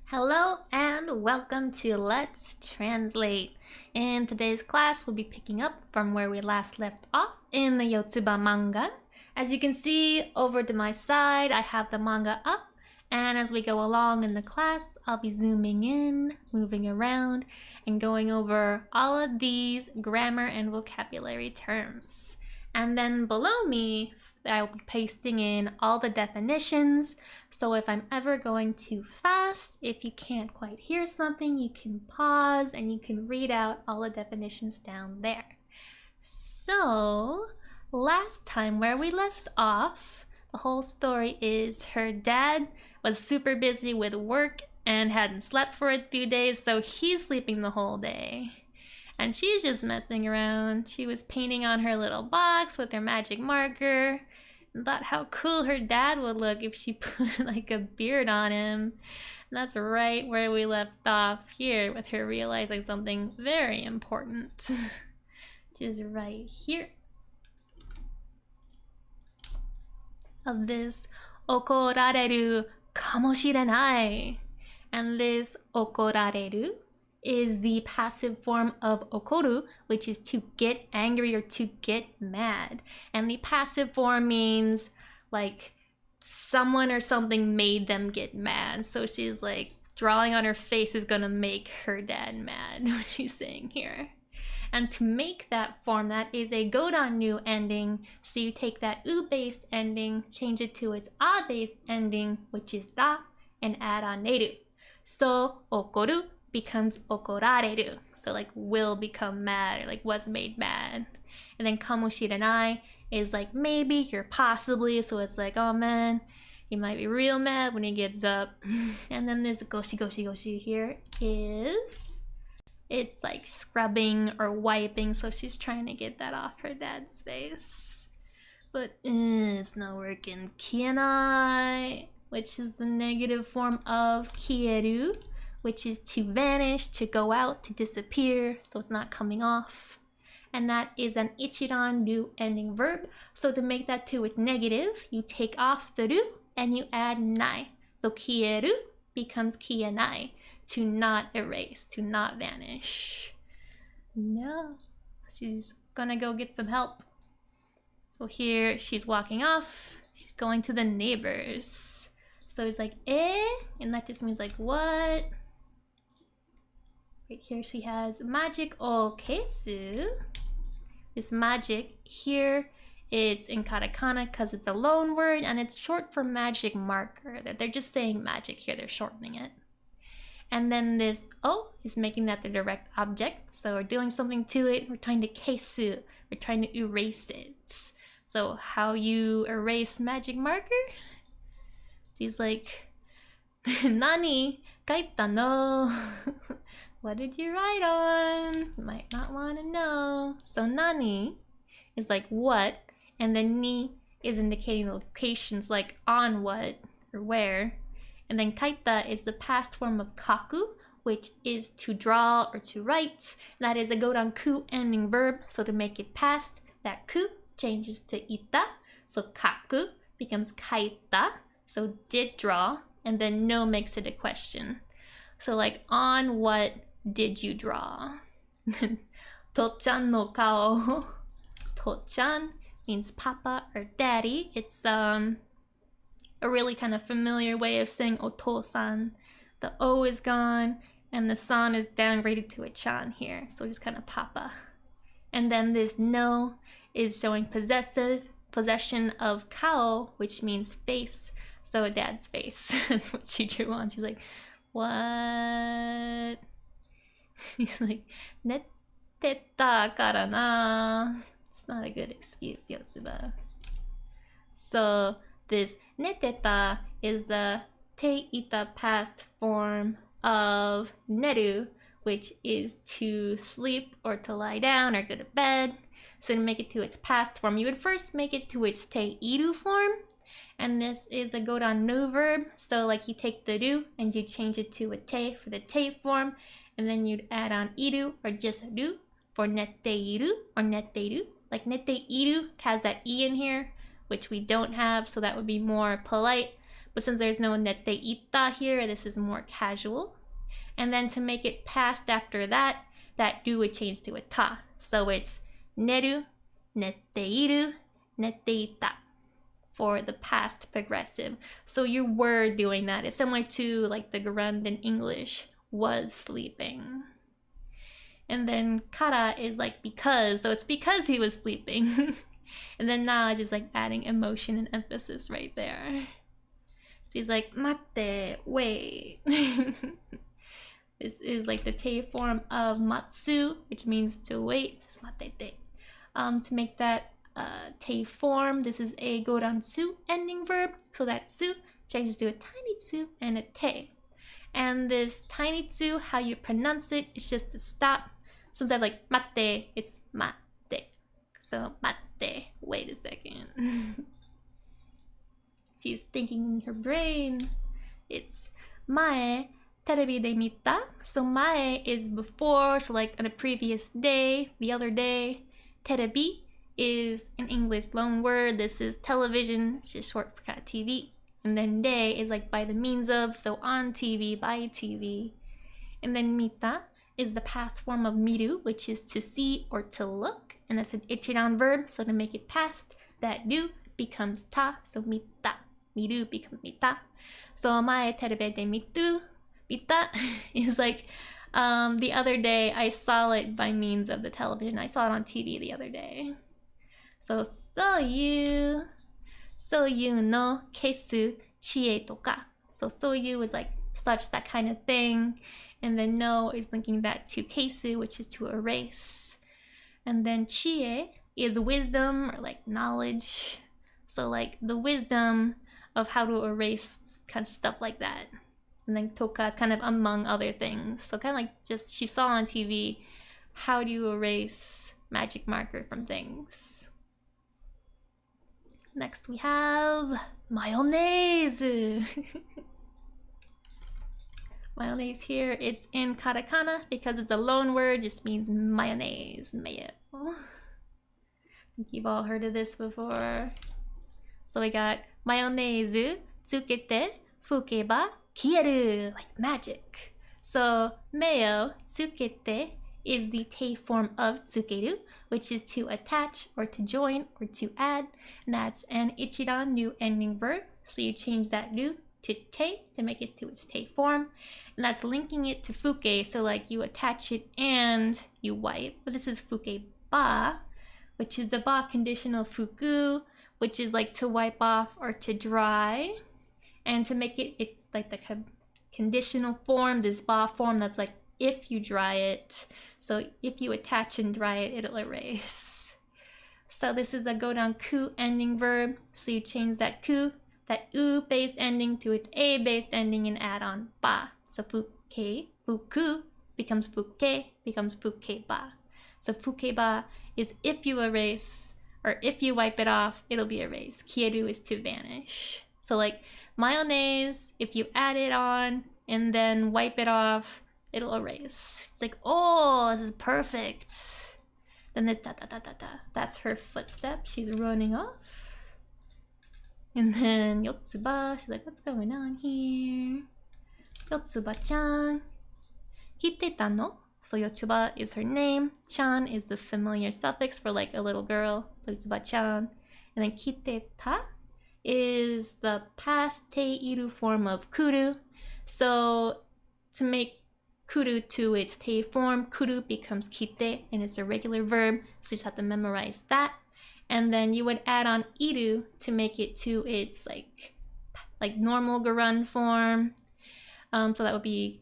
Hello and welcome to Let's Translate. In today's class, we'll be picking up from where we last left off in the Yotsuba manga. As you can see over to my side, I have the manga up, and as we go along in the class, I'll be zooming in, moving around, and going over all of these grammar and vocabulary terms. And then below me, I'll be pasting in all the definitions, so if I'm ever going too fast, if you can't quite hear something, you can pause and you can read out all the definitions down there. So, last time where we left off, the whole story is her dad was super busy with work and hadn't slept for a few days, so he's sleeping the whole day. And she's just messing around. She was painting on her little box with her magic marker and thought how cool her dad would look if she put like a beard on him. And that's right where we left off here, with her realizing something very important. Which is right here. Of this okorareru kamoshirenai. And this okorareru is the passive form of okoru, which is to get angry or to get mad. And the passive form means like someone or something made them get mad. So she's like, drawing on her face is gonna make her dad mad, what she's saying here. And to make that form, that is a godan-nu ending. So you take that u-based ending, change it to its a-based ending, which is da, and add on neru. So okoru becomes okorareru, so like will become mad, or like was made mad. And then kamoshirenai is like maybe or possibly, so it's like, oh man, he might be real mad when he gets up. And then this goshi goshi goshi here is, it's like scrubbing or wiping, so she's trying to get that off her dad's face, but it's not working. Kienai, which is the negative form of kieru, which is to vanish, to go out, to disappear, so it's not coming off. And that is an ichiran-ru ending verb. So to make that to its negative, you take off the ru and you add nai. So kieru becomes kienai, to not erase, to not vanish. No, she's gonna go get some help. So here she's walking off, she's going to the neighbors. So it's like, eh? And that just means like, what? Right here she has magic o kesu. This magic here, it's in katakana because it's a loan word, and it's short for magic marker. They're just saying magic here, they're shortening it. And then this o is making that the direct object. So we're doing something to it, we're trying to kesu, we're trying to erase it. So how you erase magic marker? She's like, Nani kaita no? What did you write on? You might not want to know. So nani is like what, and then ni is indicating locations, like on what or where. And then kaita is the past form of kaku, which is to draw or to write. That is a godan ku ending verb, so to make it past, that ku changes to ita. So kaku becomes kaita, so did draw, and then no makes it a question. So like, on what did you draw? To-chan no kao. To-chan means papa or daddy. It's a really kind of familiar way of saying oto-san. The o is gone and the san is downgraded to a chan here, so just kind of papa. And then this no is showing possession of kao, which means face. So dad's face. That's what she drew on. She's like, what? He's like, neteta kara na. It's not a good excuse, Yotsuba. So this neteta is the teita past form of neru, which is to sleep or to lie down or go to bed. So to make it to its past form, you would first make it to its teiru form. And this is a godan-nu verb, so like you take the ru and you change it to a te for the te form, and then you'd add on iru or just ru for neteiru or neteiru. Like neteiru has that e in here, which we don't have, so that would be more polite. But since there's no nette ita here, this is more casual. And then to make it past after that, that ru would change to a ta. So it's neru, netteiru, netteita for the past progressive. So you were doing that. It's similar to like the gerund in English, was sleeping. And then kara is like because, so it's because he was sleeping. And then na just like adding emotion and emphasis right there. So he's like, matte, wait. This is like the te form of matsu, which means to wait. Just matete. To make that te form, this is a goransu ending verb. So that su changes to a tiny tsu and a te. And this tiny tsu, how you pronounce it, is just to stop. So instead of like matte, it's matte. So matte, wait a second. She's thinking in her brain. It's mae terebi de mita. So mae is before, so like on a previous day, the other day. Terebi is an English loan word. This is television, it's just short for kind of TV. And then de is like by the means of, so on TV, by TV. And then mita is the past form of miru, which is to see or to look. And that's an ichiran verb, so to make it past, that ru becomes ta, so mita. Miru becomes mita. So mae terebe de mitu, mita is like the other day I saw it by means of the television. I saw it on TV the other day. So soyu no kesu chie toka. So soyu is like such, that kind of thing. And then no is linking that to kesu, which is to erase. And then chie is wisdom or like knowledge. So like the wisdom of how to erase kind of stuff like that. And then toka is kind of among other things. So kind of like just she saw on TV, how do you erase magic marker from things? Next we have mayonnaise. Mayonnaise here, it's in katakana because it's a loan word, just means mayonnaise, mayo. I think you've all heard of this before. So we got mayonnaise tsukete fukeba kieru, like magic. So mayo tsukete is the te form of tsukeru, which is to attach or to join or to add. And that's an ichiran new ending verb. So you change that nu to te to make it to its te form. And that's linking it to fuke, so like you attach it and you wipe. But this is fuke ba, which is the ba conditional fuku, which is like to wipe off or to dry. And to make it like the conditional form, this ba form, that's like if you dry it. So if you attach and dry it, it'll erase. So this is a go down ku ending verb. So you change that ku, that u based ending to its a based ending and add on ba. So fuke, fuku becomes fuke, becomes fuke ba. So fuke ba is if you erase, or if you wipe it off, it'll be erased. Kieru is to vanish. So like mayonnaise, if you add it on and then wipe it off, it'll erase. It's like, oh, this is perfect. Then this da da da da da. That's her footstep. She's running off. And then Yotsuba, she's like, what's going on here? Yotsuba-chan. Kiteta no? So Yotsuba is her name. Chan is the familiar suffix for like a little girl. So Yotsuba-chan. And then kiteta is the past te-iru form of kuru. So to make kuru to its te form, kuru becomes kite and it's a regular verb. So you just have to memorize that. And then you would add on iru to make it to its like normal gerund form. So that would be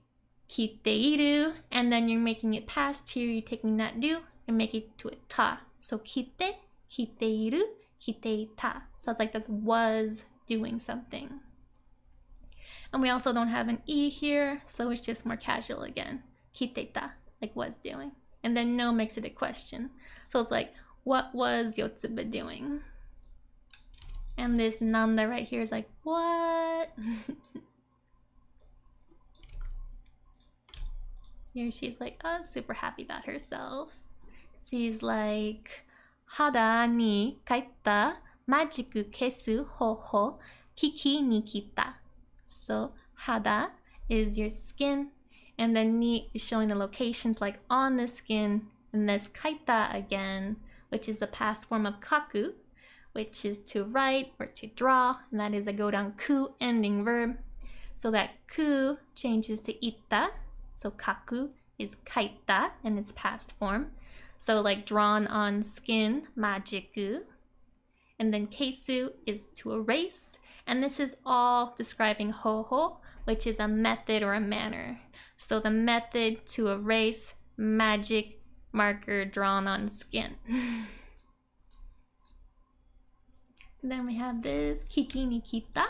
kiteiru, and then you're making it past here, you're taking that ru and make it to a ta. So kite, kiteiru, kiteita. So it's like that was doing something. And we also don't have an e here, so it's just more casual again. Kiteita, like was doing. And then no makes it a question. So it's like, what was Yotsuba doing? And this nanda right here is like, what? Here she's like, oh, super happy about herself. She's like, hada ni kaita magic kesu hoho kiki ni kita. So hada is your skin, and then ni is showing the locations like on the skin, and there's kaita again, which is the past form of kaku, which is to write or to draw, and that is a godan ku ending verb. So that ku changes to ita, so kaku is kaita in its past form. So like drawn on skin, majiku. And then keisu is to erase, and this is all describing hoho, which is a method or a manner. So the method to erase magic marker drawn on skin. Then we have this kiki ni kita.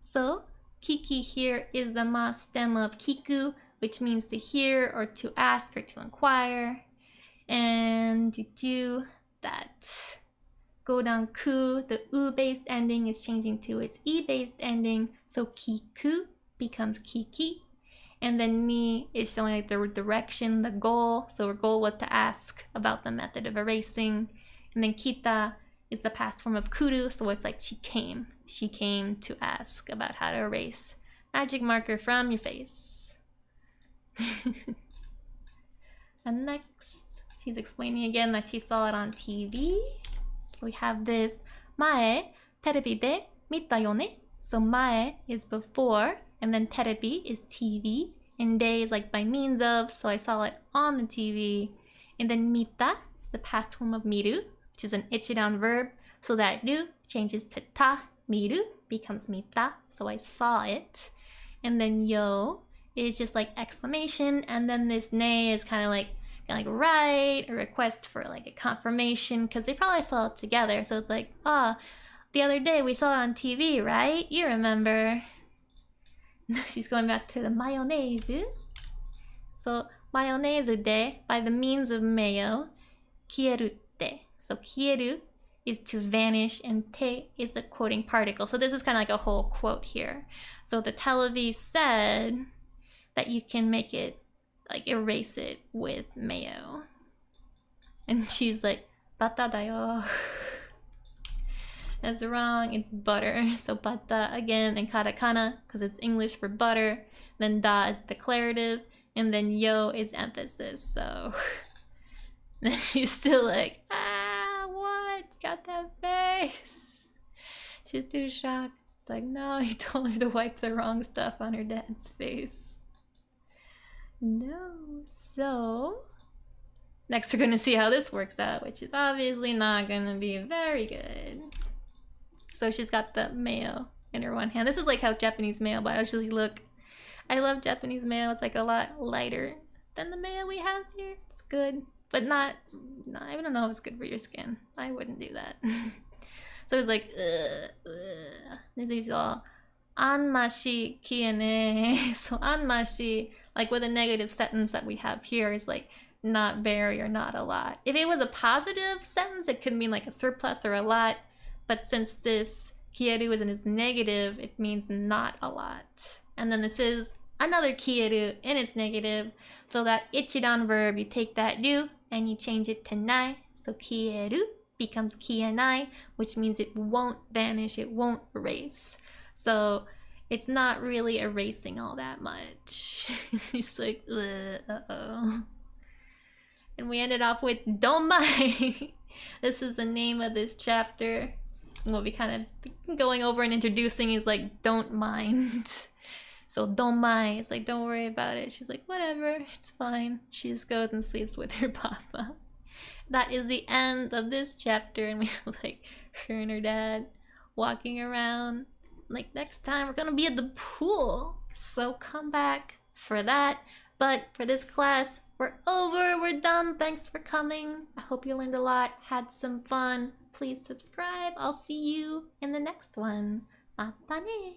So kiki here is the ma stem of kiku, which means to hear or to ask or to inquire. And you do that godan ku, the u-based ending is changing to its e-based ending, so kiku becomes kiki. And then ni is showing like the direction, the goal. So her goal was to ask about the method of erasing. And then kita is the past form of kuru, so it's like she came. She came to ask about how to erase magic marker from your face. And next, she's explaining again that she saw it on TV. So we have this mae terebi de mita yo ne. So mae is before, and then terebi is TV, and de is like by means of, so I saw it on the TV. And then mita is the past form of miru, which is an ichidan verb. So that ru changes to ta, miru becomes mita, so I saw it. And then yo is just like exclamation, and then this ne is kind of like write a request for like a confirmation, because they probably saw it together. So it's like, the other day we saw it on TV, right? You remember. She's going back to the mayonnaise. So mayonnaise de, by the means of mayo, kieru te. So kieru is to vanish, and te is the quoting particle. So this is kind of like a whole quote here. So the television said that you can make it, like erase it with mayo. And she's like, bata da yo. That's wrong, it's butter. So bata again in katakana, because it's English for butter. Then da is declarative, and then yo is emphasis. So then she's still like, what? It's got that face. She's too shocked. It's like, no, he told her to wipe the wrong stuff on her dad's face. No. So next we're gonna see how this works out, which is obviously not gonna be very good. So she's got the mayo in her one hand. This is like how Japanese mayo biology look. I love Japanese mayo. It's like a lot lighter than the mayo we have here. It's good, but not I don't know if it's good for your skin. I wouldn't do that. So it's like, this is all anmashi kiene. So anmashi, like with a negative sentence that we have here, is like not very or not a lot. If it was a positive sentence, it could mean like a surplus or a lot. But since this kieru is in its negative, it means not a lot. And then this is another kieru in its negative. So that ichidan verb, you take that ru and you change it to nai. So kieru becomes kienai, which means it won't vanish, it won't erase. So it's not really erasing all that much. It's just like, uh-oh. And we ended off with donmai. This is the name of this chapter. And what we kind of going over and introducing is like, don't mind. So donmai is like, don't worry about it. She's like, whatever, it's fine. She just goes and sleeps with her papa. That is the end of this chapter, and we have like her and her dad walking around. Like, next time we're gonna be at the pool, so come back for that. But for this class, we're over, we're done. Thanks for coming. I hope you learned a lot, had some fun. Please subscribe. I'll see you in the next one. Mata ne!